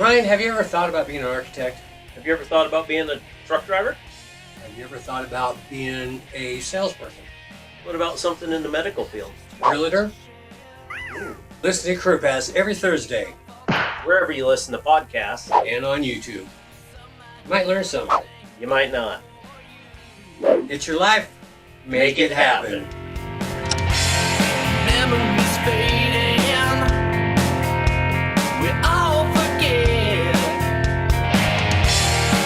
Ryan, have you ever thought about being an architect? Have you ever thought about being a truck driver? Have you ever thought about being a salesperson? What about something in the medical field? Realtor? Listen to Crew Pass every Thursday Wherever you listen to podcasts, and on YouTube. You might learn something. you might not. It's your life. Make it happen. Memories fading, we all forget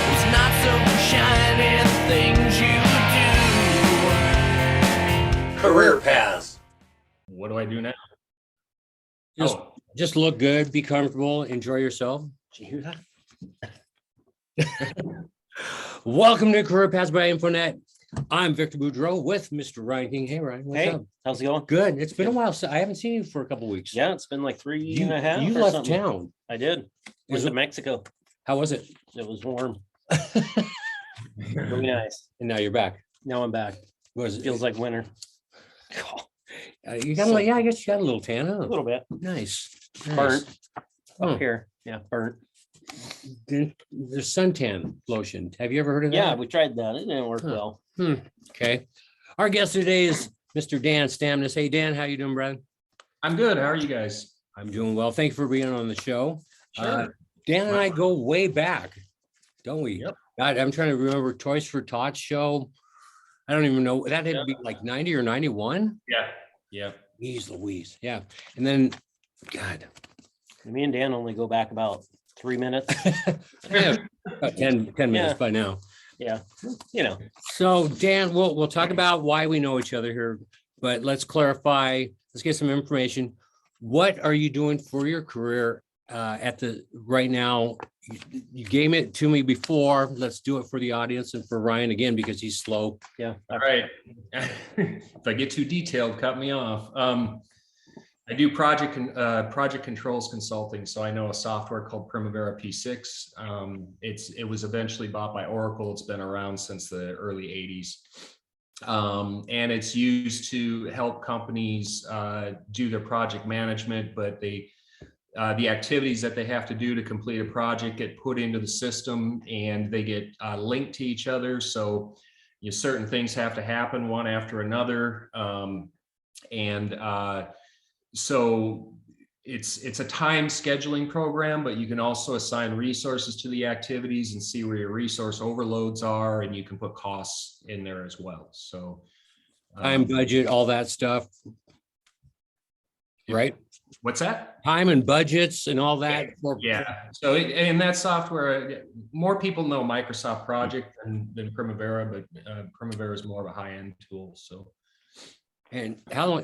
those not so shiny things you do. Career Paths. What do I do now? Just look good, be comfortable, enjoy yourself. Did you hear that? Welcome to Career Paths by Infonet. I'm Victor Boudreau with Mr. Ryan King. Hey, Ryan, what's Hey, up? how's it going? Good. It's been a while. So I haven't seen you for a couple of weeks. Yeah, it's been like three You, and a half. you or left something. town. I did. Went Is to it- Mexico. How was it? It was warm. Really nice. And now you're back. Now I'm back. Was Feels like winter. you got a little, yeah, I guess you got a little tan, huh? A little bit. Nice. Burnt Huh. up here. Yeah, burnt. Then there's suntan lotion. Have you ever heard of that? Yeah, we tried that. It didn't work Huh. well. Okay. Our guest today is Mr. Dan Stamness. Hey, Dan, how you doing, Brad? I'm good. How are you guys? I'm doing well. Thank you for being on the show. Sure. Dan and I go way back, don't we? Yep. God, I'm trying to remember Toys for Tots show. I don't even know. That had to be like 90 or 91. Yeah. Jeez Louise. Yeah. And then, God, Me and Dan only go back about 3 minutes. yeah, about 10 minutes Yeah. by now. Yeah, you know. So Dan, we'll talk about why we know each other here, but let's clarify. Let's get some information. What are you doing for your career at the right now? You gave it to me before. Let's do it for the audience and for Ryan again because he's slow. Yeah. All right. If I get too detailed, cut me off. I do project controls consulting. So I know a software called Primavera P6. It was eventually bought by Oracle. It's been around since the early 80s. And it's used to help companies do their project management, but the activities that they have to do to complete a project get put into the system and they get linked to each other. So certain things have to happen one after another. So it's a time scheduling program, but you can also assign resources to the activities and see where your resource overloads are, and you can put costs in there as well. So Time, budget, all that stuff. Right? what's that? Time and budgets and all that. Yeah. So and that software, more people know Microsoft Project than Primavera, but Primavera is more of a high-end tool. So. And how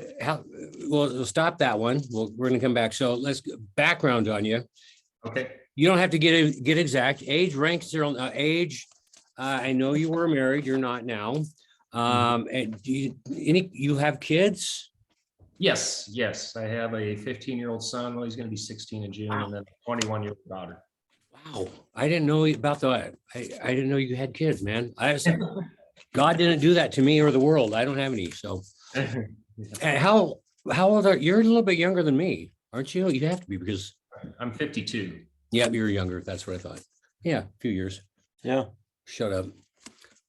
we'll stop that one. We're going to come back. So let's background on you. Okay. You don't have to get exact age, rank, age. I know you were married. You're not now. And do you have kids? Yes. I have a 15-year-old son. Well, he's going to be 16 in June, and then a 21-year-old daughter. Wow, I didn't know about that. I didn't know you had kids, man. God didn't do that to me or the world. I don't have any. So, and how old are you? You're a little bit younger than me, aren't you? You have to be because I'm 52. yeah, you're younger. That's what I thought. Yeah, a few years. Yeah. Shut up.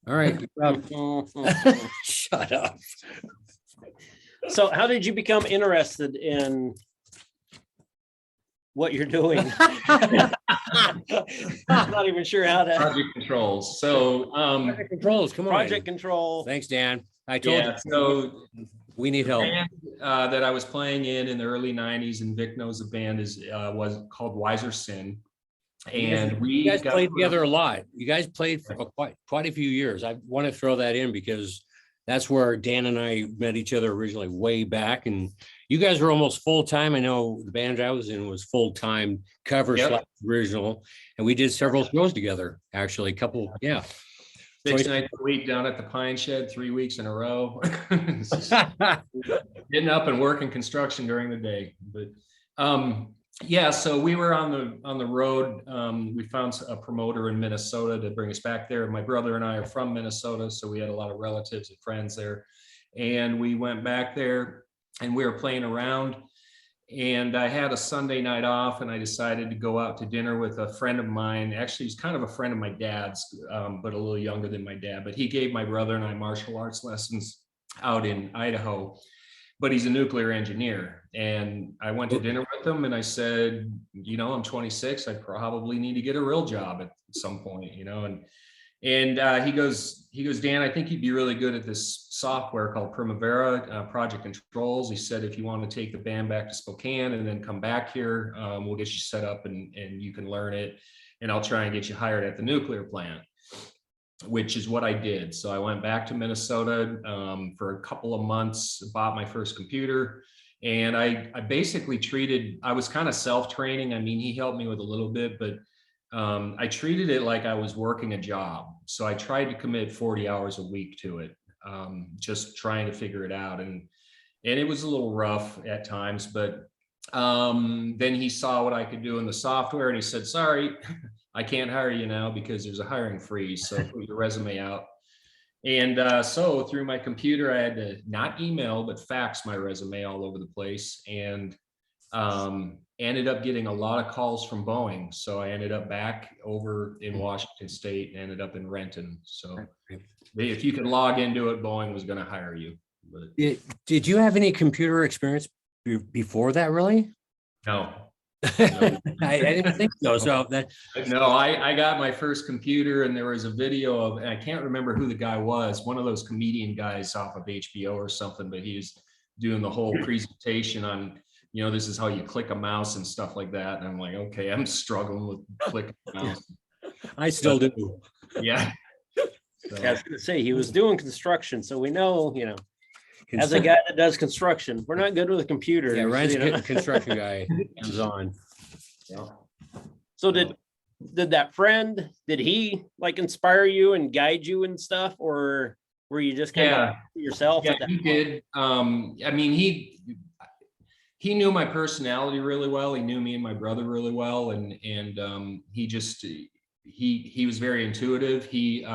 All right. Shut up. So how did you become interested in what you're doing? I'm not even sure how to. Project controls. So Project controls. Come on. Project control. Thanks, Dan. I told yeah. you So we need help. band that I was playing in the early 90s, and Vic knows the band was called Wiser Sin. And You guys got played put together up- a lot. You guys played for quite a few years. I want to throw that in because that's where Dan and I met each other originally way back. And you guys were almost full time. I know the band I was in was full time cover Yep. / original. And we did several shows together, actually. A couple, yeah. 6 nights a week down at the Pine Shed, 3 weeks in a row. It's just getting up and working construction during the day. But yeah, so we were on the road. We found a promoter in Minnesota to bring us back there. My brother and I are from Minnesota, so we had a lot of relatives and friends there. And we went back there and we were playing around. And I had a Sunday night off, and I decided to go out to dinner with a friend of mine. Actually, he's kind of a friend of my dad's, but a little younger than my dad. But he gave my brother and I martial arts lessons out in Idaho. But he's a nuclear engineer. And I went to dinner with him, and I said, you know, I'm 26. I probably need to get a real job at some point, you know. And he goes, Dan, I think you'd be really good at this software called Primavera, Project Controls. He said, if you want to take the band back to Spokane and then come back here, we'll get you set up and you can learn it. And I'll try and get you hired at the nuclear plant, which is what I did. So I went back to Minnesota for a couple of months, bought my first computer. And I basically I was kind of self-training. I mean, he helped me with a little bit, but I treated it like I was working a job. So I tried to commit 40 hours a week to it, just trying to figure it out. And it was a little rough at times, but then he saw what I could do in the software, and he said, sorry, I can't hire you now because there's a hiring freeze. So put your resume out. And so through my computer, I had to not email, but fax my resume all over the place. And ended up getting a lot of calls from Boeing. So I ended up back over in Washington State and ended up in Renton. So if you could log into it, Boeing was going to hire you. But Did you have any computer experience before that, really? no. I didn't think so. So that No, I got my first computer, and there was a video of, and I can't remember who the guy was, one of those comedian guys off of HBO or something, but he was doing the whole presentation on, you know, this is how you click a mouse and stuff like that. And I'm like, okay, I'm struggling with clicking a mouse. I still do. Yeah. So, Yeah, I was gonna say, he was doing construction, so we know, you know, as a guy that does construction, we're not good with a computer. Yeah, Ryan's you know? a construction guy. Hands on. yeah. So did that friend, did he like inspire you and guide you and stuff, or were you just kind of yourself? Yeah, at that he point? did. I mean, he knew my personality really well. He knew me and my brother really well, and he just he was very intuitive. He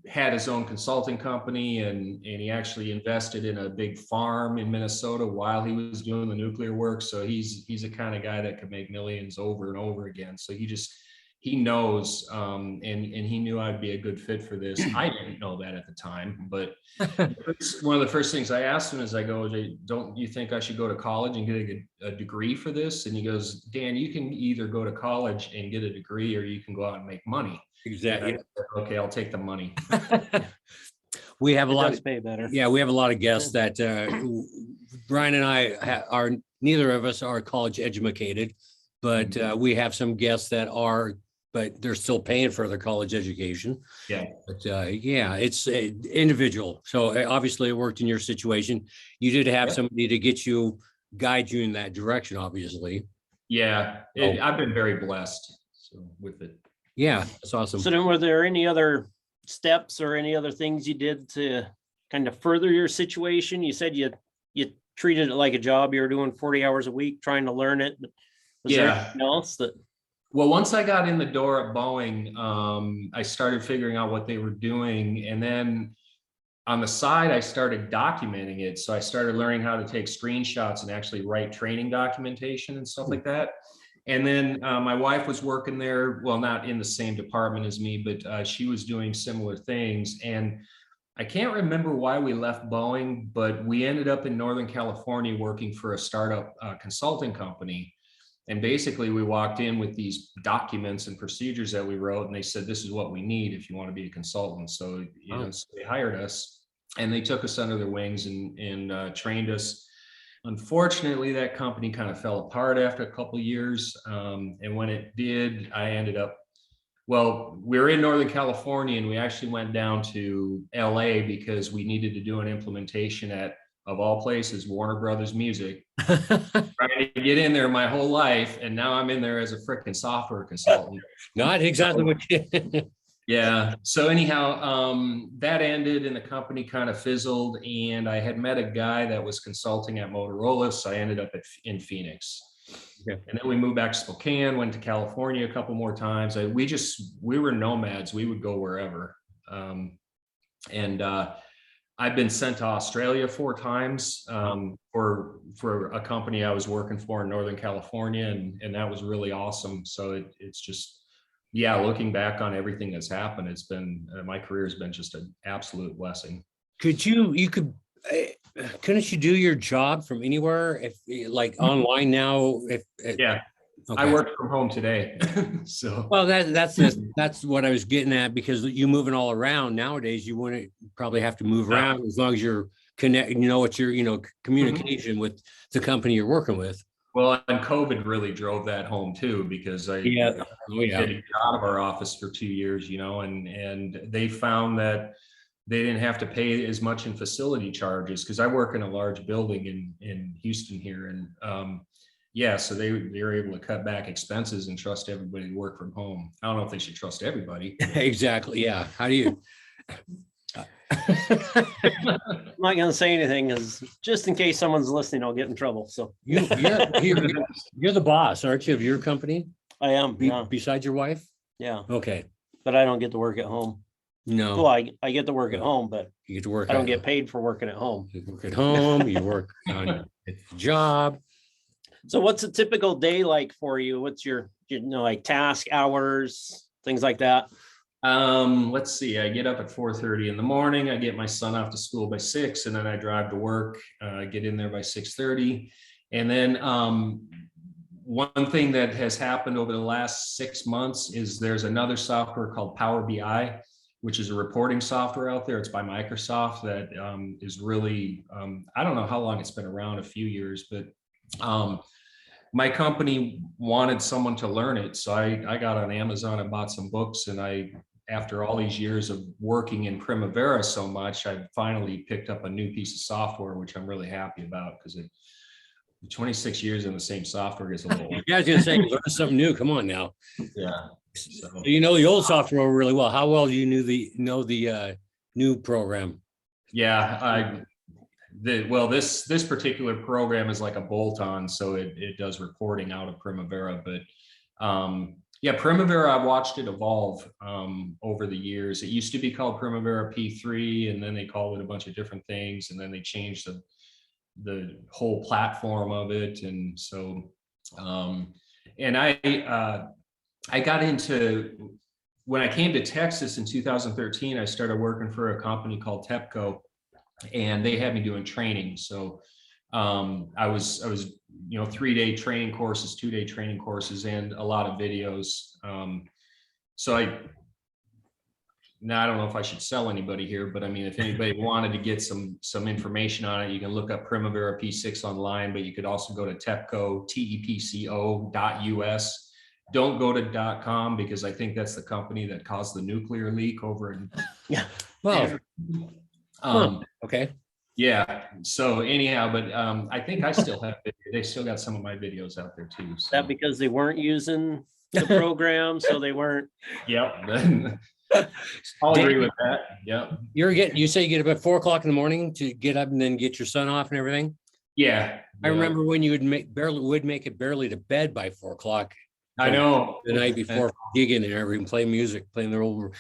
had his own consulting company, and he actually invested in a big farm in Minnesota while he was doing the nuclear work. So he's the kind of guy that could make millions over and over again. So he knows, and he knew I'd be a good fit for this. I didn't know that at the time, but one of the first things I asked him is, I go, don't you think I should go to college and get a degree for this? And he goes, Dan, you can either go to college and get a degree, or you can go out and make money. Exactly. Said, okay, I'll take the money. We have a It lot does of, pay better. yeah, we have a lot of guests that Brian and I are, neither of us are college educated, but we have some guests that are, but they're still paying for their college education. Yeah. But yeah, it's individual. So obviously it worked in your situation. You did have somebody to guide you in that direction, obviously. Yeah, I've been very blessed with it. Yeah, that's awesome. So then, were there any other steps or any other things you did to kind of further your situation? You said you treated it like a job. You were doing 40 hours a week trying to learn it. But was there anything else that? Well, once I got in the door at Boeing, I started figuring out what they were doing. And then on the side, I started documenting it. So I started learning how to take screenshots and actually write training documentation and stuff like that. And then my wife was working there, well, not in the same department as me, but she was doing similar things. And I can't remember why we left Boeing, but we ended up in Northern California working for a startup consulting company. And basically we walked in with these documents and procedures that we wrote, and they said, this is what we need if you want to be a consultant. So, so they hired us, and they took us under their wings and trained us. Unfortunately, that company kind of fell apart after a couple of years. And when it did, I ended up, well, we were in Northern California, and we actually went down to LA because we needed to do an implementation at, of all places, Warner Brothers Music. Trying to get in there my whole life, and now I'm in there as a freaking software consultant. Not exactly what you. Yeah. So anyhow, that ended, and the company kind of fizzled. And I had met a guy that was consulting at Motorola, so I ended up in Phoenix. Okay. And then we moved back to Spokane, went to California a couple more times. We were nomads. We would go wherever. I've been sent to Australia 4 times for a company I was working for in Northern California, and that was really awesome. So it's just, yeah, looking back on everything that's happened, it's been my career has been just an absolute blessing. Couldn't you do your job from anywhere if like online now? Yeah, okay. I work from home today, so. Well, that's what I was getting at, because you moving all around nowadays, you wouldn't probably have to move around as long as you're connected, you know, what your communication with the company you're working with. Well, and COVID really drove that home too, because I Yeah. Oh, yeah. did get out of our office for 2 years, and they found that they didn't have to pay as much in facility charges, because I work in a large building in Houston here, and yeah, so they were able to cut back expenses and trust everybody to work from home. I don't know if they should trust everybody. Exactly. Yeah. How do you? I'm not gonna say anything, because just in case someone's listening, I'll get in trouble. So You're the boss, aren't you, of your company? I am, yeah, Besides your wife? yeah, Okay. but I don't get to work at home. No, Well, I get to work at home, but you get to work. I don't get paid for working at home. You work at home. You work on a job. So what's a typical day like for you? What's your, like task hours, things like that? Let's see. I get up at 4:30 in the morning. I get my son off to school by 6, and then I drive to work. Get in there by 6:30, and then one thing that has happened over the last 6 months is there's another software called Power BI, which is a reporting software out there. It's by Microsoft that is really I don't know how long it's been around, a few years, but my company wanted someone to learn it. So I got on Amazon and bought some books, and after all these years of working in Primavera so much, I finally picked up a new piece of software, which I'm really happy about, because 26 years in the same software gets a little. Yeah, I was gonna say, learn something new. Come on now. Yeah. So, you know the old software really well. How well do you know the new program? Yeah, this particular program is like a bolt-on, so it does reporting out of Primavera, but yeah, Primavera, I've watched it evolve over the years. It used to be called Primavera P3, and then they called it a bunch of different things, and then they changed the whole platform of it. And so and I got into, when I came to Texas in 2013, I started working for a company called TEPCO, and they had me doing training. So I was 3-day training courses, 2-day training courses, and a lot of videos. So now I don't know if I should sell anybody here, but I mean, if anybody wanted to get some information on it, you can look up Primavera P6 online, but you could also go to TEPCO, TEPCO.us. Don't go to .com, because I think that's the company that caused the nuclear leak over in. Yeah. Well, okay. Yeah. So anyhow, but I think I still have, they still got some of my videos out there too. So. That because they weren't using the program, so they weren't. Yep. I'll agree with that. Yep. You say you get up at 4 o'clock in the morning to get up and then get your son off and everything. Yeah. I remember when you would make it barely to bed by 4 o'clock. I know. The night before, gigging and everything, playing music, playing their old.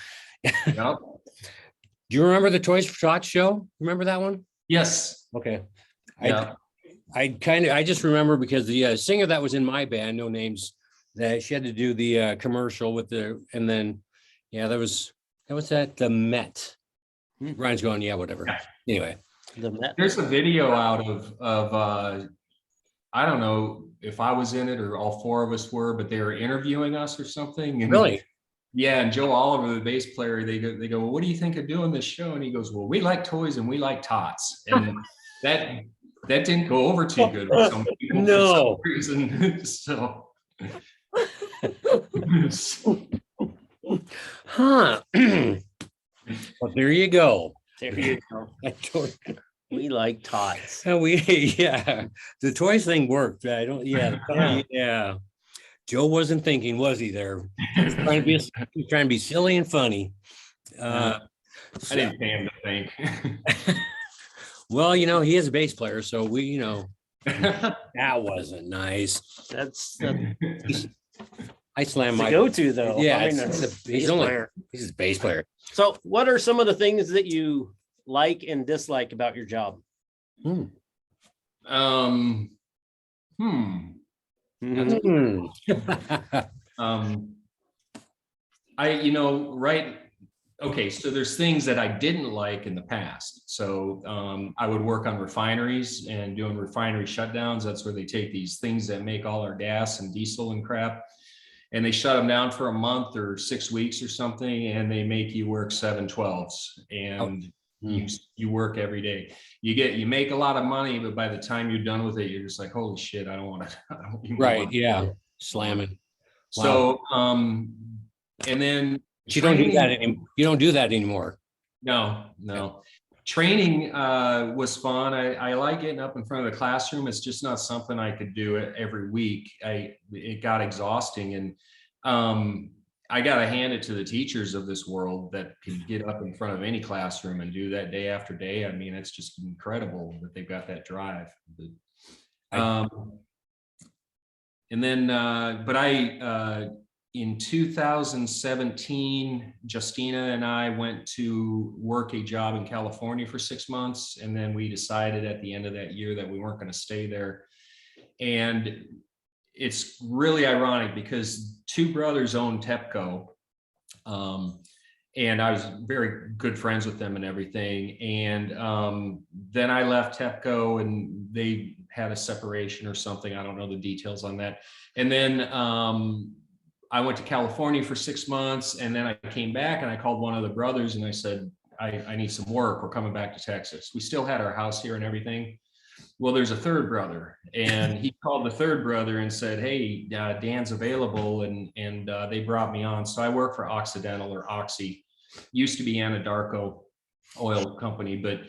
Yep. Do you remember the Toys for Tots show? Remember that one? Yes. Okay. Yeah. I just remember because the singer that was in my band, no names, that she had to do the commercial with and then, yeah, that was the Met. Ryan's going, yeah, whatever. Yeah. Anyway. The Met. There's a video out of I don't know if I was in it or all 4 of us were, but they were interviewing us or something. And Really? Yeah, and Joe Oliver, the bass player, they go, well, what do you think of doing this show? And he goes, well, we like toys and we like tots. And that didn't go over too good with some people for some reason. So huh. Well, there you go. There you go. We like tots. Yeah, the toys thing worked. I don't. Yeah. Joe wasn't thinking, was he? There, he was trying to be silly and funny. I didn't pay him to think. Well, he is a bass player, so that wasn't nice. That's I slammed the my go-to though. Yeah, I mean, he's a bass player. So what are some of the things that you like and dislike about your job? Hmm. Um, hmm. Mhm. Um, right. Okay, so there's things that I didn't like in the past. So I would work on refineries and doing refinery shutdowns. That's where they take these things that make all our gas and diesel and crap, and they shut them down for a month or 6 weeks or something, and they make you work 7/12s, and you work every day. You make a lot of money, but by the time you're done with it, you're just like, holy shit, I don't want to. I don't even Right. want Yeah. Slamming. So, and then But you don't do that training. You don't do that anymore. No. Training was fun. I like getting up in front of the classroom. It's just not something I could do every week. It got exhausting, and I got to hand it to the teachers of this world that can get up in front of any classroom and do that day after day. I mean, it's just incredible that they've got that drive. And then, but in 2017, Justina and I went to work a job in California for 6 months. And then we decided at the end of that year that we weren't going to stay there. And it's really ironic because two brothers own TEPCO. And I was very good friends with them and everything. And then I left TEPCO and they had a separation or something. I don't know the details on that. And then I went to California for 6 months, and then I came back and I called one of the brothers and I said, I need some work. We're coming back to Texas. We still had our house here and everything. Well, there's a third brother, and he called the third brother and said, hey, Dan's available. And they brought me on. So I work for Occidental, or Oxy, used to be Anadarko Oil Company, but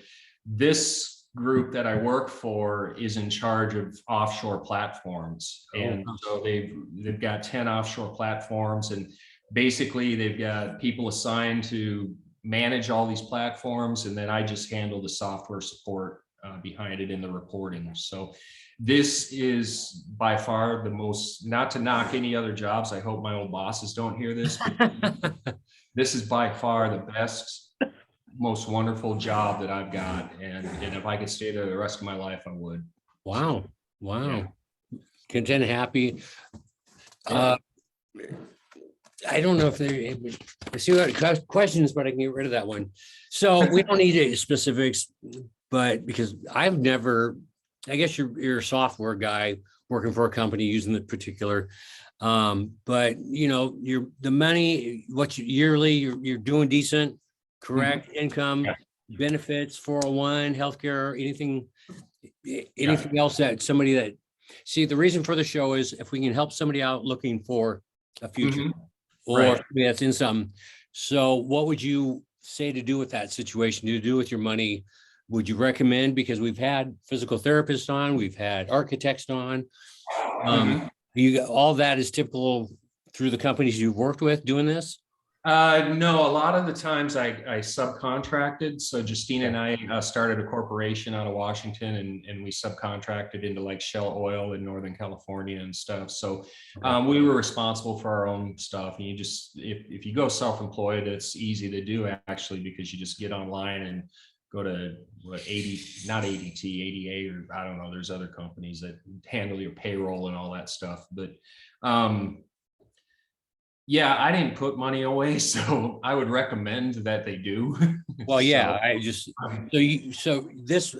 this group that I work for is in charge of offshore platforms. And so they've got 10 offshore platforms, and basically they've got people assigned to manage all these platforms. And then I just handle the software support behind it in the reporting. So this is by far the most, not to knock any other jobs, I hope my old bosses don't hear this, but this is by far the best, most wonderful job that I've got. And if I could stay there the rest of my life, I would. Wow. Yeah. Content, happy. I don't know if I see what questions, but I can get rid of that one. So we don't need any specifics, but because I've never, I guess you're a software guy working for a company using the particular, but you're the money, what you yearly, you're doing decent, correct? Income, benefits, 401, healthcare, anything else that somebody that, see, the reason for the show is if we can help somebody out looking for a future or somebody that's in something. So what would you say to do with that situation, to do with your money? Would you recommend, because we've had physical therapists on, we've had architects on, all that is typical through the companies you've worked with doing this? No, a lot of the times I subcontracted. So Justina and I started a corporation out of Washington, and we subcontracted into like Shell Oil in Northern California and stuff. So we were responsible for our own stuff. And you just, if you go self-employed, it's easy to do actually, because you just get online and go to not ADT, ADA, or I don't know, there's other companies that handle your payroll and all that stuff. But yeah, I didn't put money away, so I would recommend that they do. Well, yeah, so this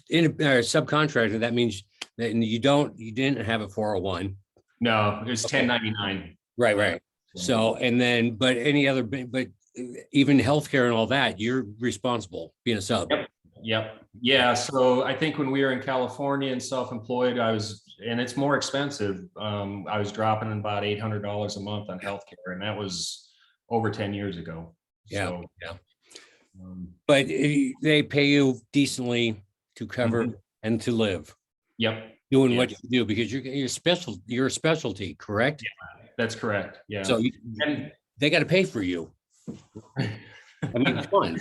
in a subcontractor, that means that you didn't have a 401. No, it was 1099. Right. So, and then, but any other, but even healthcare and all that, you're responsible being a sub. Yep. Yeah. So I think when we were in California and self-employed, and it's more expensive. I was dropping about $800 a month on healthcare, and that was over 10 years ago. Yeah. But they pay you decently to cover and to live. Yep. Doing what you do, because you're a specialty, correct? Yeah, that's correct. Yeah. So they got to pay for you. I mean, come on.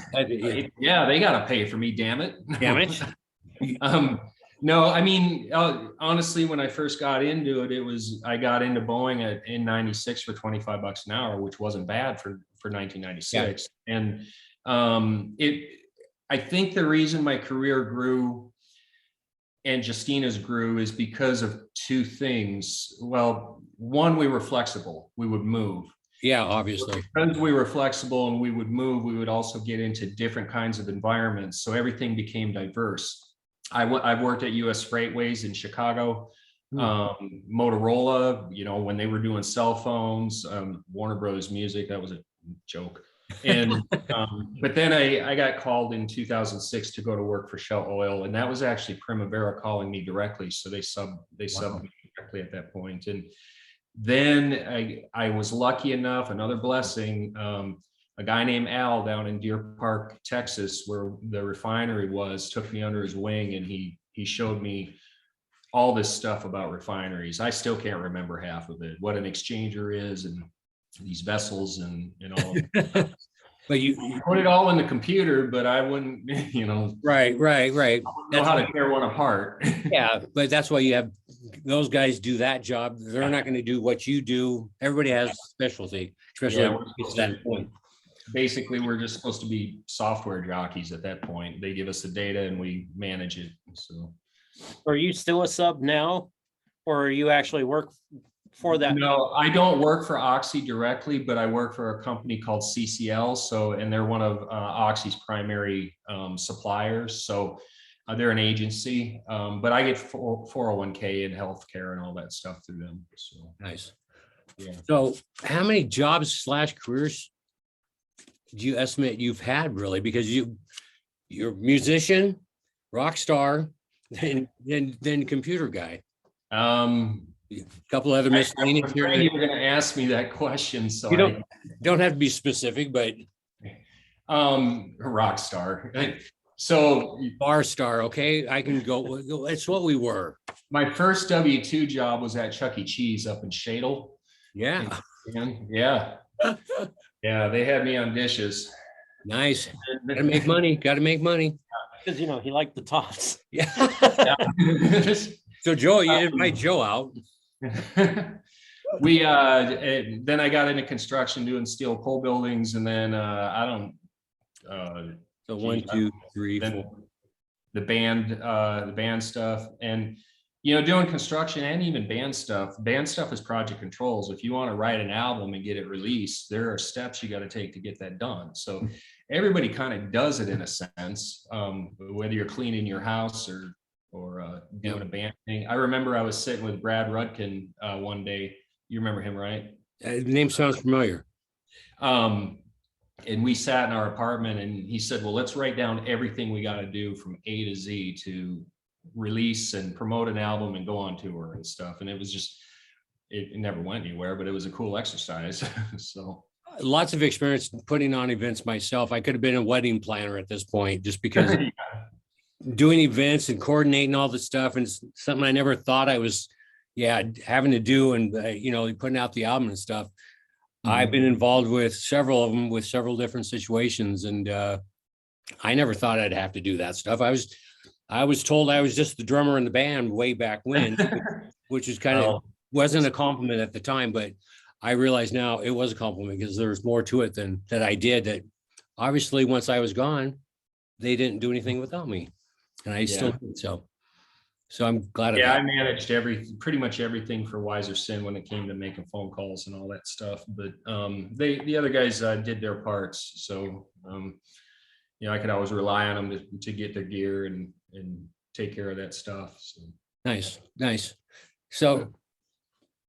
Yeah, they got to pay for me, damn it. No, I mean, honestly, when I first got into it, I got into Boeing in 96 for $25 an hour, which wasn't bad for 1996. Yeah. And I think the reason my career grew and Justina's grew is because of two things. Well, one, we were flexible. We would move. Yeah, obviously. Because we were flexible and we would move, we would also get into different kinds of environments. So everything became diverse. I've worked at US Freightways in Chicago, Motorola, you know, when they were doing cell phones, Warner Brothers Music, that was a joke. And but then I got called in 2006 to go to work for Shell Oil, and that was actually Primavera calling me directly. So they subbed me directly at that point. And then I was lucky enough, another blessing, a guy named Al down in Deer Park, Texas, where the refinery was, took me under his wing, and he showed me all this stuff about refineries. I still can't remember half of it, what an exchanger is and these vessels and all. But you put it all in the computer, but I wouldn't, you know. right. Know how to tear one apart. Yeah, but that's why you have those guys do that job. They're not going to do what you do. Everybody has a specialty, especially Yeah, when it gets to that point. Basically, we're just supposed to be software jockeys at that point. They give us the data and we manage it. So, Are you still a sub now? Or are you actually work for that? no, I don't work for Oxy directly, but I work for a company called CCL. So, and they're one of Oxy's primary suppliers. So they're an agency, but I get 401k and healthcare and all that stuff through them. So Nice. yeah. So how many jobs / careers do you estimate you've had, really? Because you're a musician, rock star, then computer guy. A couple other miscellaneous. You were going to ask me that question, so You don't have to be specific, but rock star. So bar star, okay? I can go. It's what we were. my first W-2 job was at Chuck E. Cheese up in Shadle. Yeah. Yeah. Yeah, they had me on dishes. Nice. Gotta make money. Gotta make money. Because, you know, he liked the tots. Yeah. So Joe, you didn't invite Joe out. We then I got into construction doing steel pole buildings, and then So 1, 2, 3, then 4. the band stuff, and you know, doing construction and even band stuff is project controls. If you want to write an album and get it released, there are steps you got to take to get that done. So everybody kind of does it in a sense, whether you're cleaning your house or doing a band thing. I remember I was sitting with Brad Rudkin one day. You remember him, right? The name sounds familiar. And we sat in our apartment, and he said, well, let's write down everything we got to do from A to Z to release and promote an album and go on tour and stuff. And it was just, it never went anywhere, but it was a cool exercise. So Lots of experience putting on events myself. I could have been a wedding planner at this point, just because doing events and coordinating all the stuff, and it's something I never thought I was, having to do, and putting out the album and stuff. I've been involved with several of them with several different situations, and I never thought I'd have to do that stuff. I was told I was just the drummer in the band way back when, which was kind of wasn't a compliment at the time, but I realize now it was a compliment because there's more to it than that I did. That obviously once I was gone, they didn't do anything without me, and I still did so. So I'm glad. Yeah, I managed pretty much everything for Wiser Sin when it came to making phone calls and all that stuff. But the other guys did their parts, so I could always rely on them to get their gear and take care of that stuff. So. Nice. So,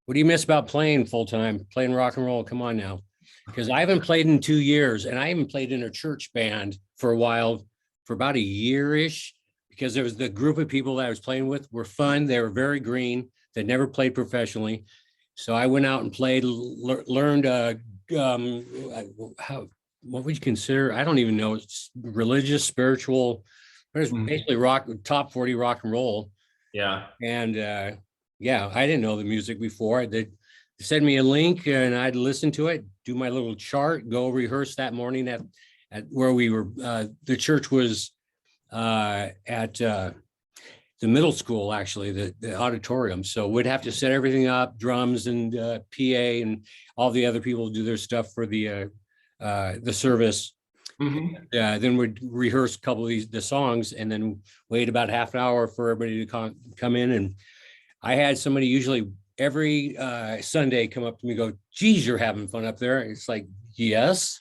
what do you miss about playing full time, playing rock and roll? Come on now, because I haven't played in 2 years, and I even played in a church band for a while, for about a year-ish. Because there was the group of people that I was playing with were fun. They were very green. They never played professionally. So I went out and played, learned what would you consider? I don't even know. It's religious, spiritual, but it's basically rock, top 40 rock and roll. Yeah. And I didn't know the music before. They send me a link and I'd listen to it, do my little chart, go rehearse that morning at where we were. The church was at the middle school, actually, the auditorium. So we'd have to set everything up, drums and PA and all the other people do their stuff for the service. Mhm. Yeah, then we'd rehearse a couple of the songs and then wait about half an hour for everybody to come in. And I had somebody usually every Sunday come up to me and go, geez, you're having fun up there. It's like, yes.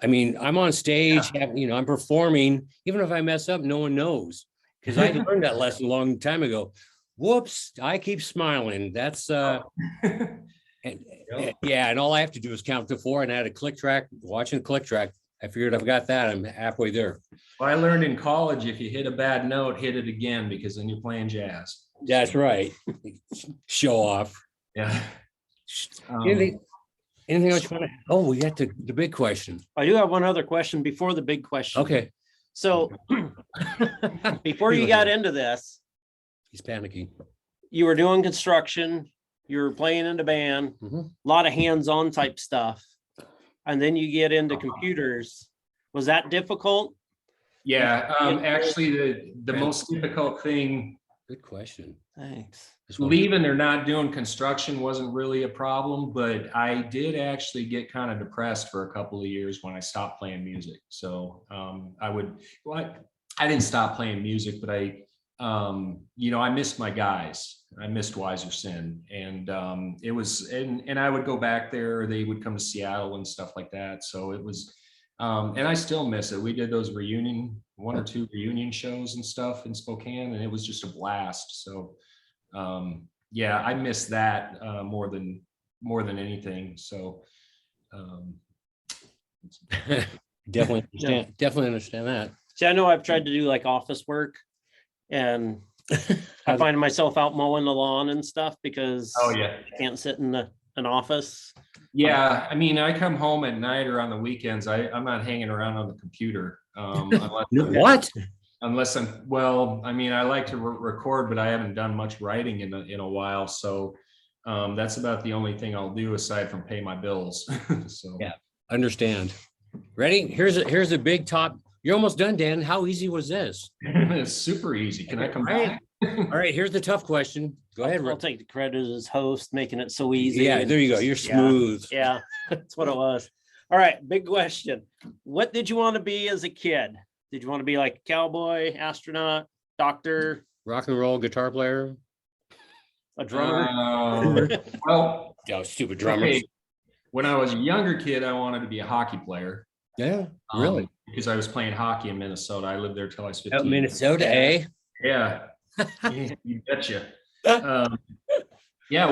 I mean, I'm on stage, I'm performing. Even if I mess up, no one knows. Because I learned that lesson a long time ago. Whoops, I keep smiling. That's and all I have to do is count to 4 and add a click track, watching the click track. I figured I've got that. I'm halfway there. Well, I learned in college, if you hit a bad note, hit it again, because then you're playing jazz. That's right. Show off. Yeah. Anything else you want to? Oh, we got the big question. I do have one other question before the big question. Okay. So before you got into this, He's panicking. you were doing construction, you were playing in the band, Mhm. a lot of hands-on type stuff. And then you get into computers. Was that difficult? Yeah, actually, the most difficult thing, Good question. Thanks. This one- leaving or not doing construction wasn't really a problem, but I did actually get kind of depressed for a couple of years when I stopped playing music. So I didn't stop playing music, but I missed my guys. I missed Wiser Sin, and it was, and I would go back there, or they would come to Seattle and stuff like that. So it was, and I still miss it. We did those 1 or 2 reunion shows and stuff in Spokane, and it was just a blast. So yeah, I miss that more than anything. So definitely understand that. See, I know I've tried to do like office work, and I find myself out mowing the lawn and stuff because yeah. I can't sit in an office. Yeah, I mean, I come home at night or on the weekends. I'm not hanging around on the computer. What? Unless I mean, I like to record, but I haven't done much writing in a while. So that's about the only thing I'll do aside from pay my bills. So Yeah. Understand. Ready? Here's a big top. You're almost done, Dan. How easy was this? it's super easy. Can I come back? All right, here's the tough question. Go ahead, I'll Rick. take the credit as host, making it so easy. Yeah, there you go. You're smooth. Yeah, that's what it was. All right, big question. What did you want to be as a kid? Did you want to be like a cowboy, astronaut, doctor, Rock and roll guitar player. a drummer? Well, Oh, stupid drummers. okay. When I was a younger kid, I wanted to be a hockey player. Yeah, really. Because I was playing hockey in Minnesota. I lived there till I was 15. Out in Minnesota, eh? Yeah, you betcha. Yeah,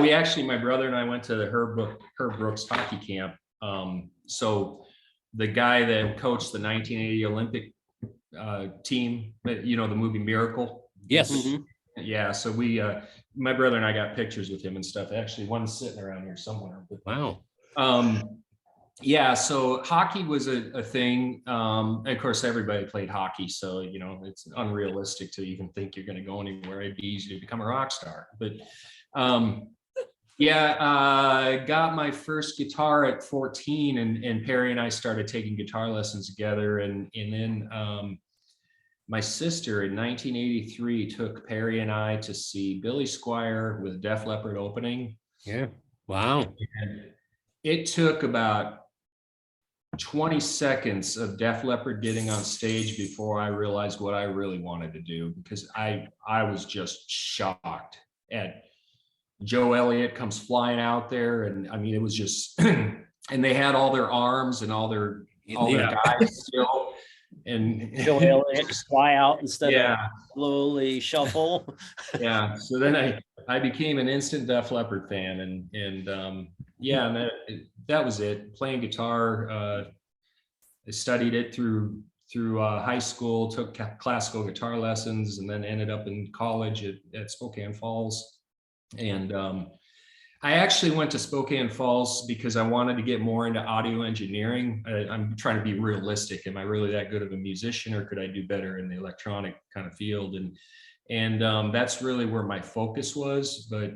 my brother and I went to the Herb Brooks hockey camp. So the guy that coached the 1980 Olympic team, the movie Miracle. Yes. Mhm. Yeah, so my brother and I got pictures with him and stuff. Actually, one's sitting around here somewhere. But, Wow. yeah, so hockey was a thing. Of course, everybody played hockey, so it's unrealistic to even think you're going to go anywhere. It'd be easy to become a rock star. But yeah, I got my first guitar at 14, and Perry and I started taking guitar lessons together, and then my sister in 1983 took Perry and I to see Billy Squier with Def Leppard opening. Yeah. Wow. And it took about 20 seconds of Def Leppard getting on stage before I realized what I really wanted to do, because I was just shocked at Joe Elliott comes flying out there, and I mean, it was just and they had all their arms and all their guys still, and Joe Elliott just fly out instead yeah, of slowly shuffle. yeah. So then I became an instant Def Leppard fan, and yeah, and that was it. Playing guitar, I studied it through high school, took classical guitar lessons, and then ended up in college at Spokane Falls. And I actually went to Spokane Falls because I wanted to get more into audio engineering. I'm trying to be realistic. Am I really that good of a musician, or could I do better in the electronic kind of field? And that's really where my focus was. But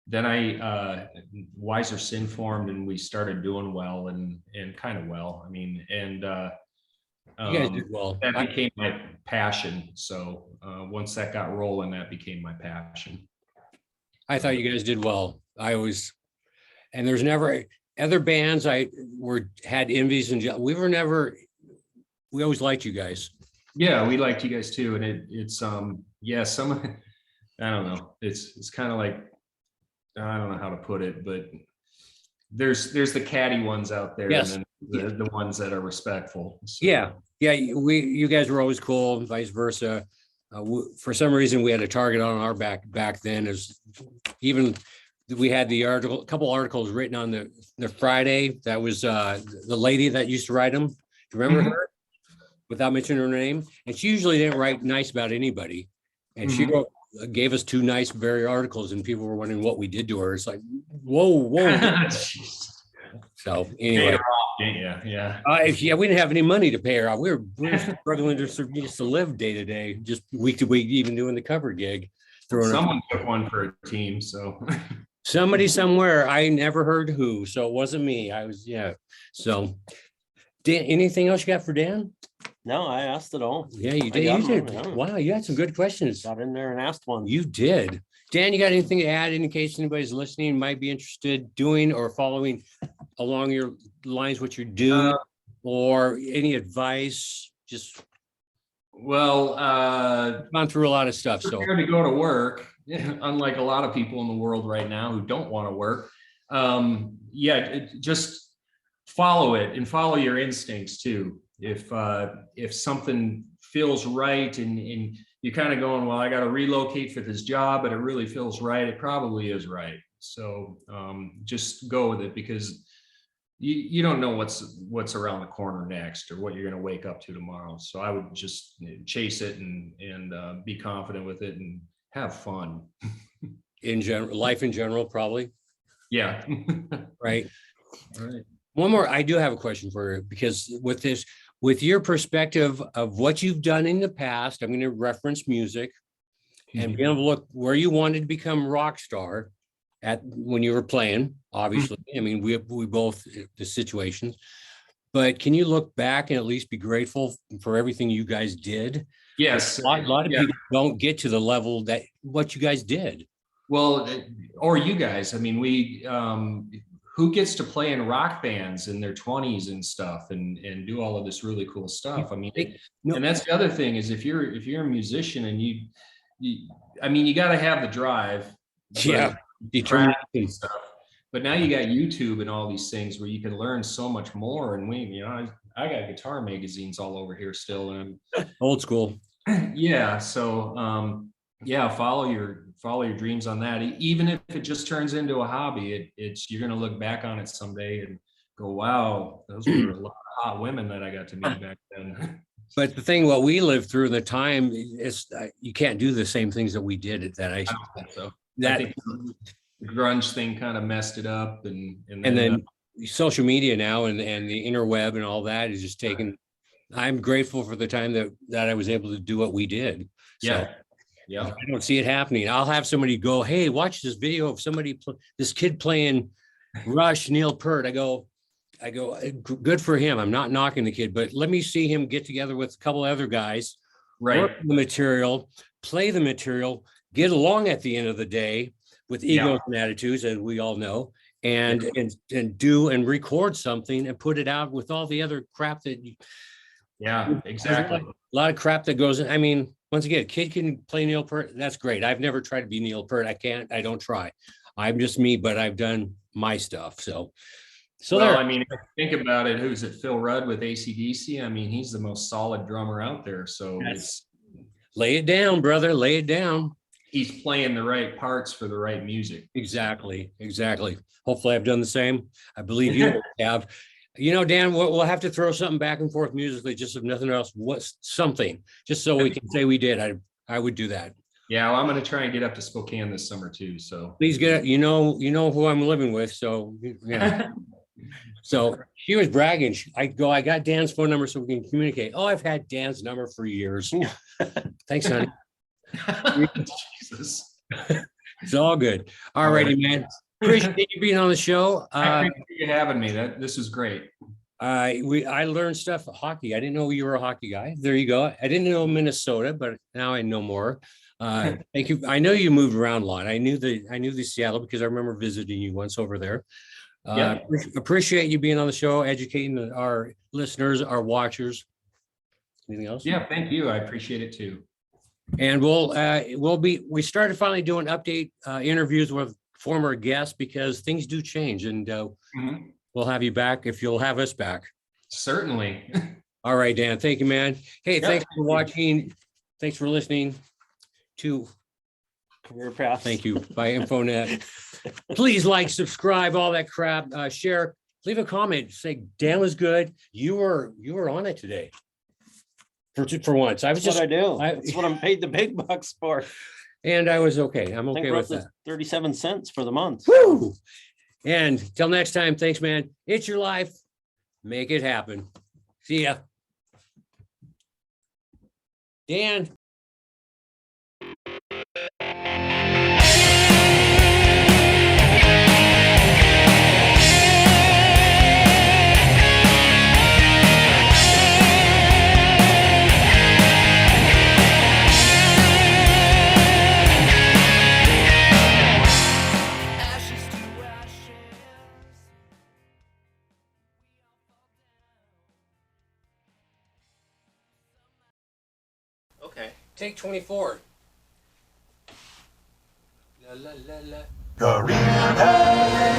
then Wiser Sin formed, and we started doing well and kind of well. I mean, and You guys did well. that became my passion. So once that got rolling, that became my passion. I thought you guys did well. And there's never, other bands had envies and we always liked you guys. Yeah, we liked you guys too. And it's yeah, I don't know. It's kind of like, I don't know how to put it, but there's the catty ones out there, Yes. and then the ones that are respectful. So, Yeah. You guys were always cool and vice versa. For some reason, we had a target on our back then. Is even we had a couple articles written on the Friday. That was the lady that used to write them. Do you remember her? Without mentioning her name, and she usually didn't write nice about anybody. And she gave us 2 nice, very articles, and people were wondering what we did to her. It's like, whoa. So anyway, yeah. yeah, we didn't have any money to pay her off. We were struggling just to live day to day, just week to week, even doing the cover gig. Someone took one for a team, so somebody somewhere. I never heard who, so it wasn't me. So Dan, anything else you got for Dan? No, I asked it all. Yeah, you I did. got You them did. all, yeah. Wow, you had some good questions. Got in there and asked one. You did. Dan, you got anything to add in case anybody's listening might be interested doing or following along your lines what you're doing, or any advice? Just well, gone through a lot of stuff. So prepared to go to work, unlike a lot of people in the world right now who don't want to work. Just follow it and follow your instincts too. If something feels right and you're kind of going, well, I got to relocate for this job, but it really feels right, it probably is right. So just go with it, because you don't know what's around the corner next, or what you're going to wake up to tomorrow. So I would just chase it and be confident with it and have fun. in general, life in general, probably. Yeah. Right. All right. One more, I do have a question for you, because with your perspective of what you've done in the past, I'm going to reference music and be able to look where you wanted to become rock star when you were playing, obviously. I mean, we both, the situations, but can you look back and at least be grateful for everything you guys did? Yes. A lot of people don't get to the level that what you guys did. Well, or you guys, I mean, who gets to play in rock bands in their 20s and stuff and do all of this really cool stuff? I mean, and that's the other thing is if you're a musician and you got to have the drive. Yeah. Determination stuff. But now you got YouTube and all these things where you can learn so much more. And I got guitar magazines all over here still. And old school. Yeah. So, follow your dreams on that. Even if it just turns into a hobby, you're going to look back on it someday and go, wow, those were a lot of hot women that I got to meet back then. But the thing, what we lived through the time is you can't do the same things that we did at that age. I don't think so. That, I think the grunge thing kind of messed it up, and then social media now and the interweb and all that is just taken. I'm grateful for the time that I was able to do what we did. So, yeah. I don't see it happening. I'll have somebody go, hey, watch this video of this kid playing Rush, Neil Peart. I go, good for him. I'm not knocking the kid, but let me see him get together with a couple other guys, work the material, play the material, get along at the end of the day with egos and attitudes, as we all know, and do and record something and put it out with all the other crap that. Exactly. A lot of crap that goes in. I mean, once again, a kid can play Neil Peart. That's great. I've never tried to be Neil Peart. I don't try. I'm just me, but I've done my stuff. So I mean, if you think about it, who's it? Phil Rudd with AC/DC. I mean, he's the most solid drummer out there. So lay it down, brother. Lay it down. He's playing the right parts for the right music. Exactly. Hopefully I've done the same. I believe you have. Dan, we'll have to throw something back and forth musically, just if nothing else, something, just so we can say we did. I would do that. Yeah, well, I'm going to try and get up to Spokane this summer too. So please get it. You know who I'm living with. So yeah. So she was bragging. I got Dan's phone number so we can communicate. Oh, I've had Dan's number for years. Thanks, honey. Jesus. It's all good. All righty, man. Appreciate you being on the show. I appreciate you having me. This is great. I learned stuff hockey. I didn't know you were a hockey guy. There you go. I didn't know Minnesota, but now I know more. Thank you. I know you moved around a lot. I knew the Seattle because I remember visiting you once over there. Yeah. Appreciate you being on the show, educating our listeners, our watchers. Anything else? Yeah, thank you. I appreciate it too. And we started finally doing update interviews with former guests because things do change, and Mhm. we'll have you back if you'll have us back. Certainly. All right, Dan. Thank you, man. Hey, Yeah. thanks for watching. Thanks for listening to Career path. Thank You by Infonet. Please like, subscribe, all that crap. Share, leave a comment. Say Dan was good. You were on it today. For once, I was That's what just, I do. I- That's what I'm paid the big bucks for. and I was okay. I'm I think okay we're with up to that. 37 cents for the month. Woo! And till next time, thanks, man. It's your life. Make it happen. See ya. Dan. Ashes to ashes. Okay. Take 24. La, la, la, la. Career Path.